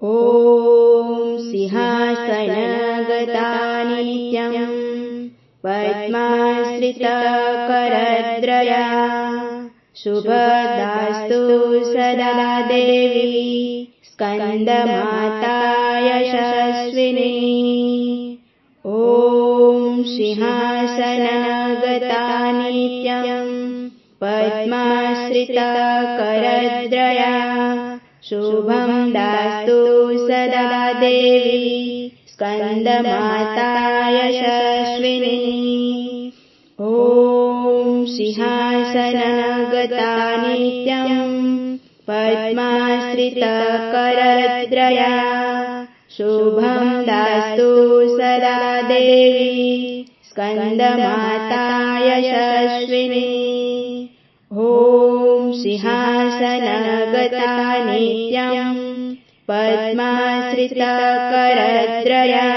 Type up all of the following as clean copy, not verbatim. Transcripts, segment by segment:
ॐ सिंहासनगता नित्यं पद्माश्रितकरद्रया शुभदास्तु सदा देवी स्कन्दमाता यशस्विनी। ॐ सिंहासनगता नित्यं पद्माश्रितकरद्रया शुभं दास्तु सदा देवी स्कन्दमाता यशस्विनी। ॐ सिंहासनगता नित्यं पद्माश्रितकरद्रया शुभं दास्तु सदा देवी स्कन्दमाता यशस्विनी। ॐ सिंहासनगता नित्यं पद्माश्रितकरद्रया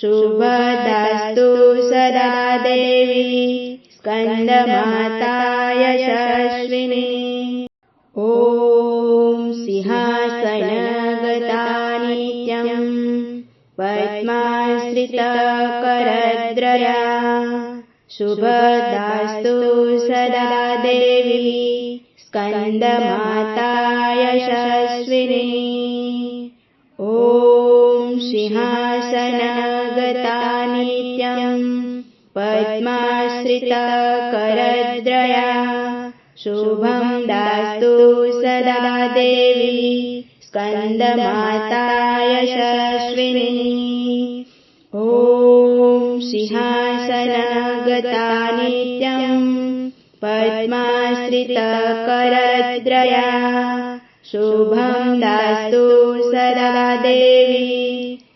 शुभदास्तु सदा देवी स्कन्दमाता यशस्विनी। ॐ सिंहासनगता नित्यं पद्माश्रितकरद्रया शुभदास्तु सदा देवी स्कन्दमाता यशस्विनी। ॐ सिंहासनगता नित्यं पद्माश्रितकरद्रया शुभं दास्तु सदा देवी स्कन्दमाता यशस्विनी। ॐ सिंहासनगता नित्यं पद्माश्रितकरद्रया शुभं दास्तु सदा देवी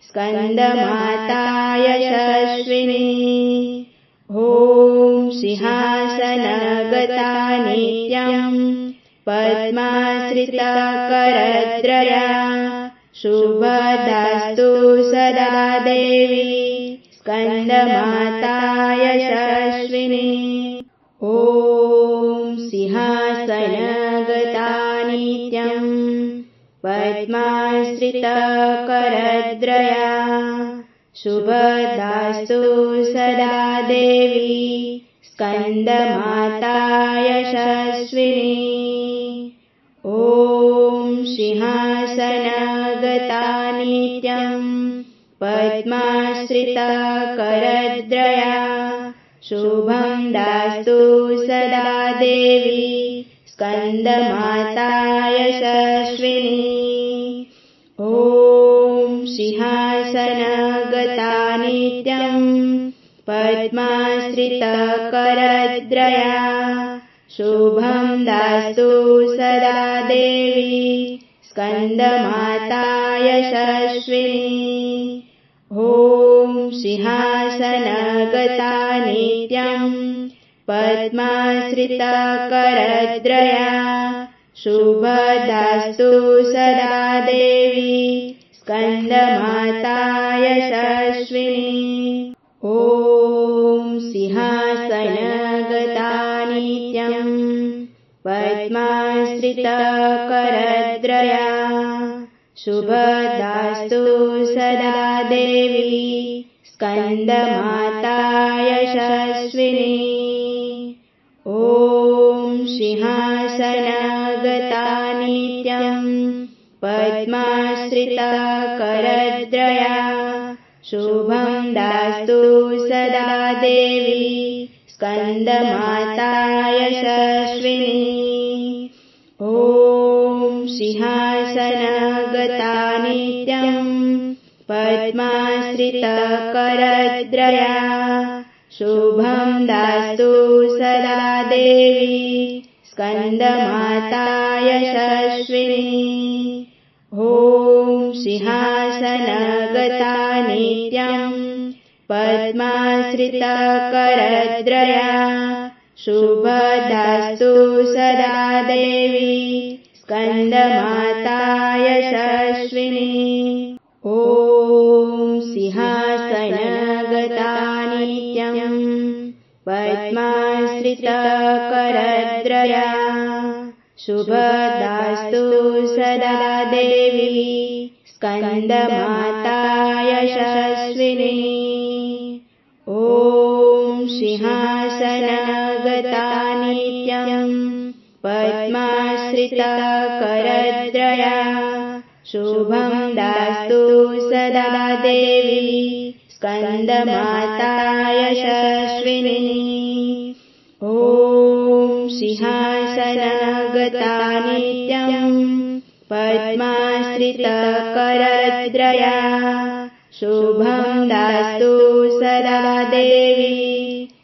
स्कन्दमाता यशस्विनी। ॐ सिंहासनगता नित्यं पद्माश्रितकरद्रया शुभदास्तु सदा देवी स्कन्दमाता यशस्विनी। ॐ सिंहासनगता नित्यं पद्माश्रितकरद्रया शुभदास्तु सदा देवी स्कन्दमाता यशस्विनी। ॐ सिंहासनगता नित्यं पद्माश्रितकरद्रया शुभं दास्तु सदा देवी स्कन्दमाता यशस्विनी। ॐ सिंहासनगता नित्यं पद्माश्रितकरद्रया शुभं दास्तु सदा देवी स्कन्दमाता यशस्विनी। ॐ सिंहासनगता नित्यं पद्माश्रितकरद्रया शुभदास्तु सदा देवी स्कन्दमाता यशस्विनी। ॐ सिंहासनगता नित्यं पद्माश्रितकरद्रया शुभदास्तु सदा देवी स्कन्दमाता यशस्विनी। ॐ सिंहासनगता नित्यं पद्माश्रितकरद्रया शुभं दास्तु सदा देवी स्कन्दमाता यशस्विनी। ॐ सिंहासनगता नित्यं पद्माश्रितकरद्रया शुभं दास्तु सदा देवी स्कन्दमाता यशस्विनी। ॐ सिंहासनगता नित्यं पद्माश्रितकरद्रया शुभदास्तु सदा देवी स्कन्दमाता यशस्विनी। ॐ सिंहासनगता नित्यं पद्माश्रितकरद्रया शुभदास्तु सदा देवी स्कन्दमाता यशस्विनी। ॐ सिंहासनगता नित्यं पद्माश्रिता करद्रया शुभं दास्तु सदा देवी स्कन्दमाता यशस्विनी। ॐ सिंहासनगता नित्यं पद्माश्रिता करद्रया शुभं दास्तु सदा देवी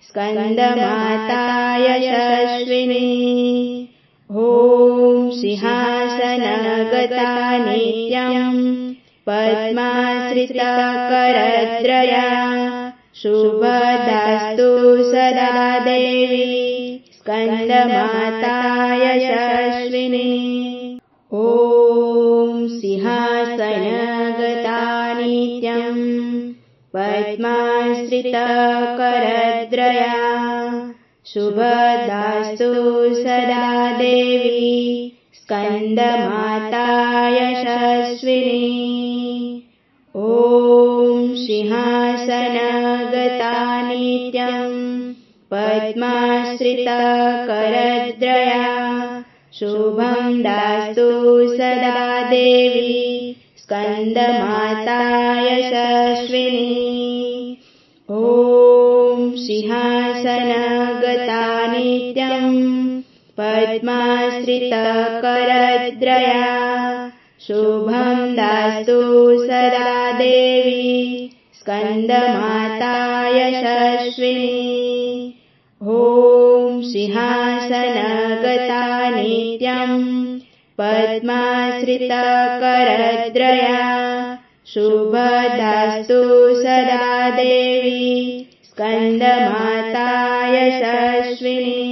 स्कन्दमाता यशस्विनी। ॐ सिंहासनगता नित्यं पद्माश्रिता करद्रया शुभदास्तु सदा देवी स्कन्दमाता यशस्विनी। ॐ सिंहासनगता नित्यं पद्माश्रिता करद्रया शुभदास्तु सदा देवी स्कन्दमाता यशस्विनी। ॐ सिंहासनगता नित्यं पद्माश्रिता करद्रया शुभं दास्तु सदा देवी स्कन्दमाता यशस्विनी। ॐ सिंहासनगता नित्यं पद्माश्रिता करद्रया शुभं दास्तु सदा देवी स्कन्दमाता यशस्विनी। ॐ सिंहासनगता नित्यं पद्माश्रिता करद्रया शुभदास्तु सदा देवी स्कन्दमाता यशस्विनी।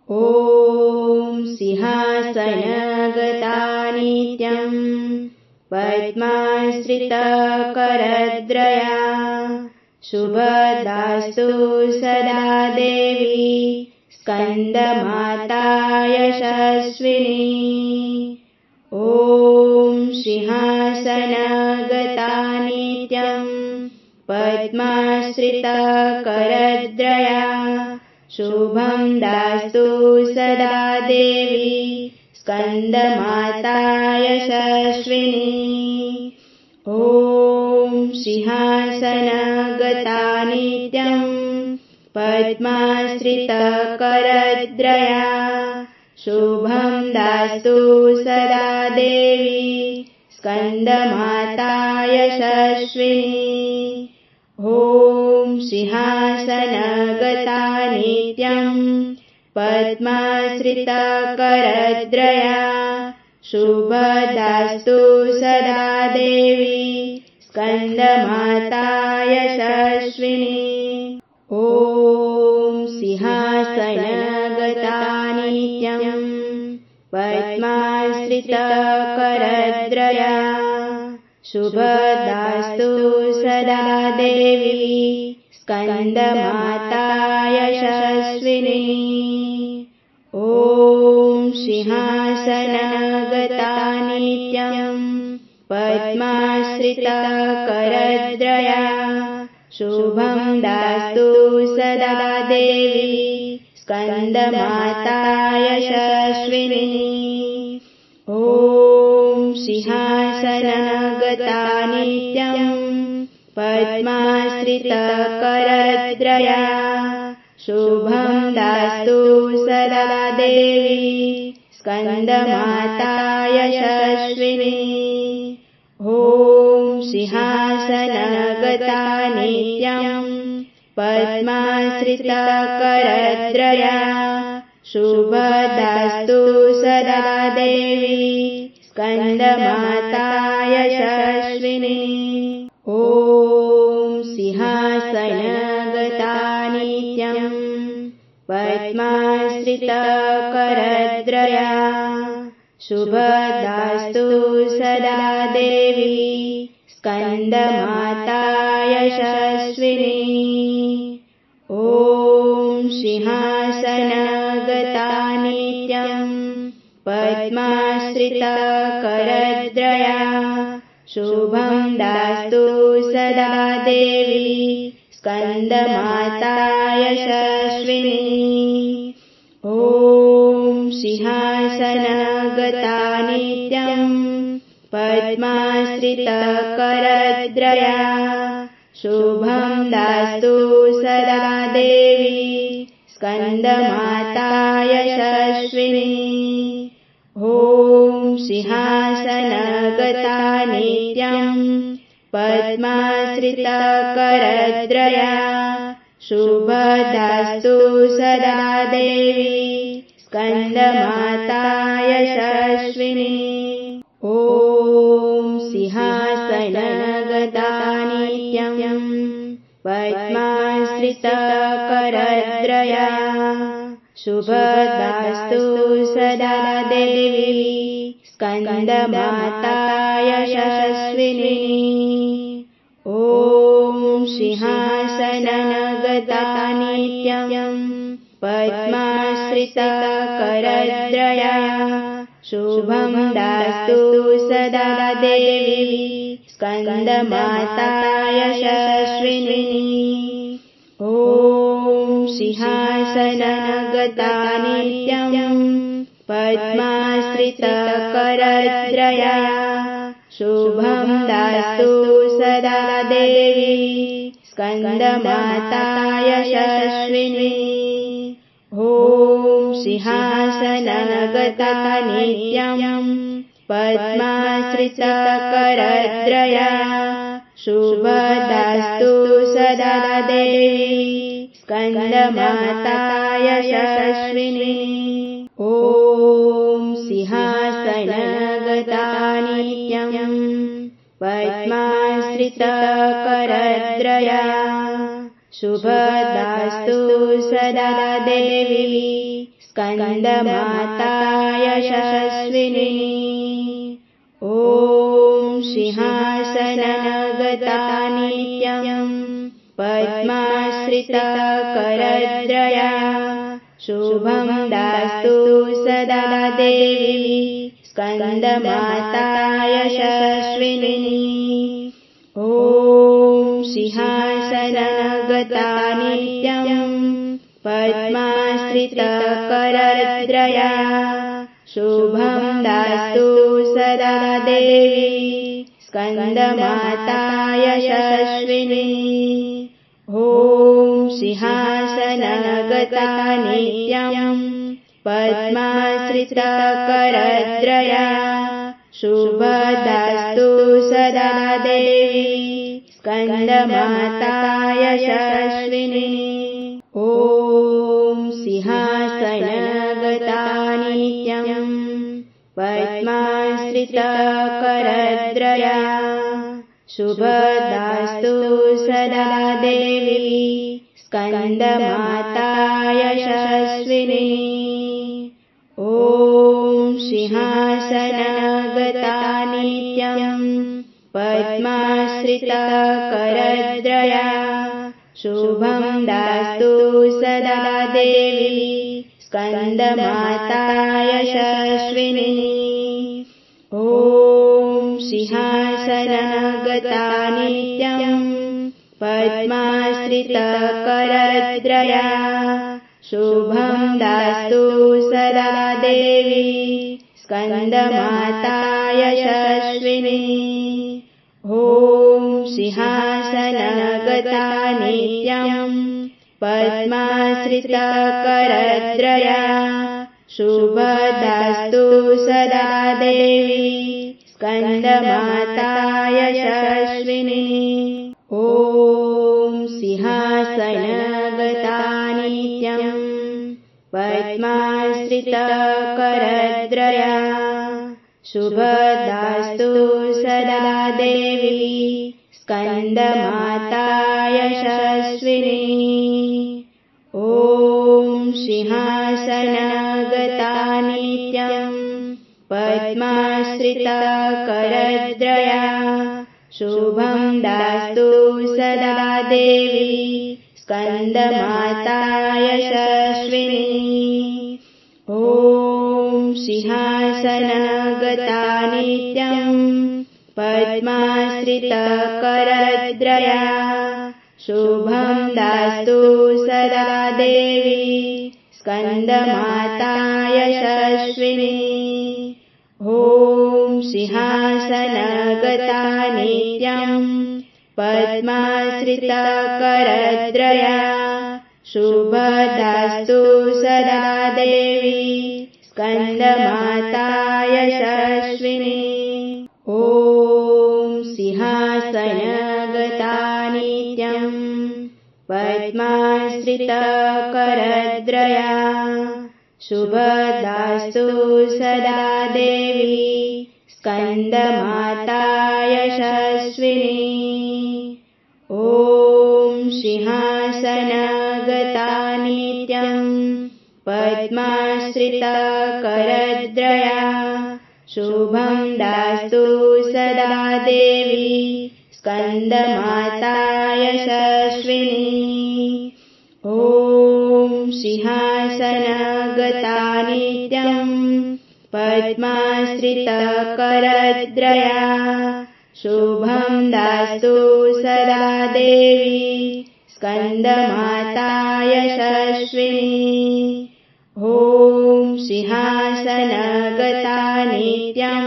ॐ सिंहासनगता नित्यं पद्माश्रिता करद्रया शुभदास्तु सदा देवी स्कन्दमाता यशस्विनी। ॐ सिंहासनगता नित्यं पद्माश्रिता करद्रया शुभं दास्तु सदा देवी स्कन्दमाता यशस्विनी। ॐ सिंहासनगता नित्यं पद्माश्रिता करद्रया शुभं दास्तु सदा देवी स्कन्दमाता यशस्विनी। ॐ सिंहासनगता नित्यं पद्माश्रिता करद्रया शुभदास्तु सदा देवी स्कन्दमाता यशस्विनी। ॐ सिंहासनगता नित्यं पद्माश्रिता करद्रया शुभदास्तु सदा देवी स्कन्दमाता यशस्विनी। ॐ सिंहासनगता नित्यं पद्माश्रिता करद्रया शुभं दास्तु सदा देवी स्कन्दमाता यशस्विनी। ॐ सिंहासनगता नित्यं पद्माश्रिता करद्रया शुभं दास्तु सदा देवी स्कन्दमाता यशस्विनी। ॐ सिंहासनगता नित्यं पद्माश्रिता करद्रया शुभदास्तु सदा देवी स्कन्दमाता यशस्विनी। ॐ सिंहासनगता नित्यं पद्माश्रिता करद्रया शुभदास्तु सदा देवी स्कन्दमाता यशस्विनी। ॐ सिंहासनगता नित्यं पद्माश्रिता करद्रया शुभं दास्तु सदा देवी स्कन्दमाता यशस्विनी। ॐ सिंहासनगता नित्यं पद्माश्रितकरद्रया शुभं दास्तु सदा देवी स्कन्दमाता यशस्विनी। ॐ सिंहासनगता नित्यं पद्माश्रितकरद्रया शुभदास्तु सदा देवी स्कन्दमाता यशस्विनी। ॐ सिंहासनगता नित्यं पद्माश्रितकरद्रया शुभदास्तु सदा देवी स्कन्दमाता यशस्विनी। ॐ सिंहासनगता नित्यं पद्माश्रितकरद्रया शुभं दास्तु सदा देवी स्कन्दमाता यशस्विनी। ॐ सिंहासनगता नित्यं पद्माश्रितकरद्रया शुभं दास्तु सदा देवी स्कन्दमाता यशस्विनी। ॐ सिंहासनगता नित्यं पद्माश्रितकरद्रया शुभदास्तु सदा देवी स्कन्दमाता यशस्विनी। ॐ सिंहासनगता नित्यं पद्माश्रितकरद्रया शुभदास्तु सदा देवी स्कन्दमाता यशस्विनी। ॐ सिंहासनगता नित्यं पद्माश्रितकरद्रया शुभं दास्तु सदा देवी स्कन्दमाता यशस्विनी। ॐ सिंहासनगता नित्यं पद्माश्रितकरद्रया शुभं दास्तु सदा देवी स्कन्दमाता यशस्विनी। ॐ सिंहासनगता नित्यं पद्माश्रितकरद्रया शुभदास्तु सदा देवी स्कन्दमाता यशस्विनी। ॐ सिंहासनगता नित्यं पद्माश्रितकरद्रया शुभदास्तु सदा देवी स्कन्दमाता यशस्विनी। ॐ सिंहासनगता नित्यं पद्माश्रितकरद्रया शुभं दास्तु सदा देवी स्कन्दमाता यशस्विनी। ॐ सिंहासनगता नित्यं पद्माश्रितकरद्रया शुभं दास्तु सदा देवी स्कन्दमाता यशस्विनी। ॐ सिंहासनगता नित्यं पद्माश्रितकरद्रया शुभदास्तु सदा देवी स्कन्दमाता यशस्विनी। ॐ सिंहासनगता नित्यं पद्माश्रितकरद्रया शुभदास्तु सदा देवी स्कन्दमाता यशस्विनी। ॐ सिंहासनगता नित्यं पद्माश्रितकरद्रया शुभं दास्तु सदा देवी स्कन्दमाता यशस्विनी। ॐ सिंहासनगता नित्यं पद्माश्रितकरद्रया शुभं दास्तु सदा देवी स्कन्दमाता यशस्विनी। ॐ सिंहासनगता नित्यं पद्माश्रितकरद्रया शुभदास्तु सदा देवी स्कन्दमाता यशस्विनी। ॐ सिंहासनगता नित्यं पद्माश्रितकरद्रया शुभदास्तु सदा देवी स्कन्दमाता यशस्विनी। ॐ सिंहासनगता नित्यं पद्माश्रितकरद्रया शुभं दास्तु सदा देवी स्कन्दमाता यशस्विनी। ॐ सिंहासनगता नित्यं पद्माश्रितकरद्रया शुभं दास्तु सदा देवी स्कन्दमाता यशस्विनी। ॐ सिंहासनगता नित्यं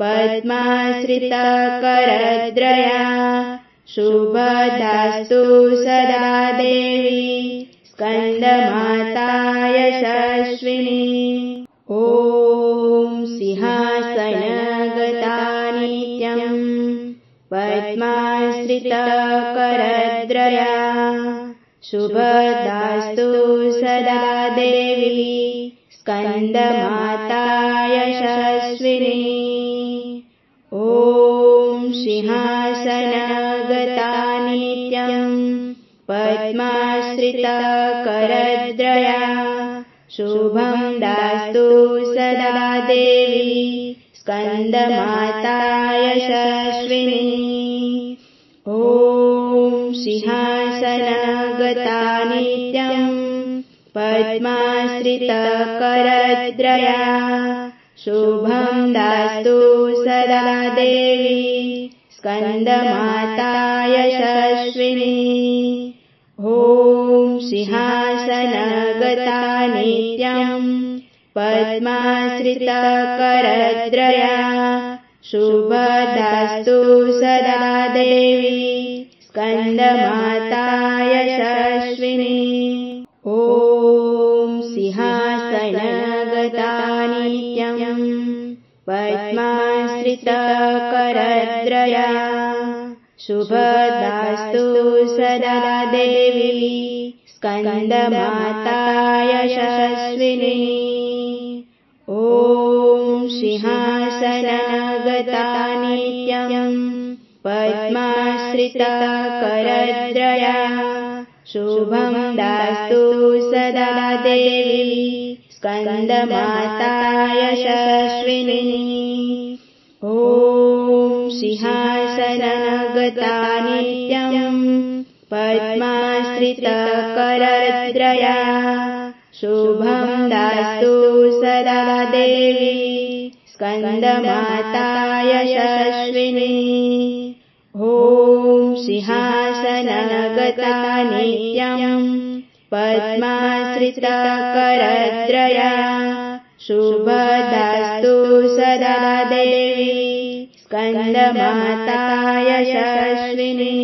पद्माश्रितकरद्रया शुभदास्तु सदा देवी स्कन्दमाता यशस्विनी। ॐ सिंहासनगता नित्यं पद्माश्रितकरद्रया शुभदास्तु सदा देवी स्कन्दमाता यशस्विनी। ॐ सिंहासनगता नित्यं पद्माश्रितकरद्रया शुभं दास्तु सदा देवी स्कन्दमाता यशस्विनी। ॐ सिंहासनगता नित्यं पद्माश्रितकरद्रया शुभं दास्तु सदा देवी स्कन्दमाता यशस्विनी। ॐ सिंहासनगता नित्यं पद्माश्रितकरद्रया शुभदास्तु सदा देवी स्कन्दमाता यशस्विनी। ॐ सिंहासनगता नित्यं पद्माश्रितकरद्रया शुभदास्तु सदा देवी स्कन्दमाता यशस्विनी। ॐ सिंहासनगता नित्यं पद्माश्रितकरद्रया शुभं दास्तु सदा देवी स्कन्दमाता यशस्विनी। ॐ सिंहासनगता नित्यं पद्माश्रितकरद्रया शुभं दास्तु सदा देवी स्कन्दमाता यशस्विनी। ॐ सिंहासनगता नित्यं पद्माश्रितकरद्रया शुभदास्तु सदा देवी स्कन्दमाता यशस्विनी।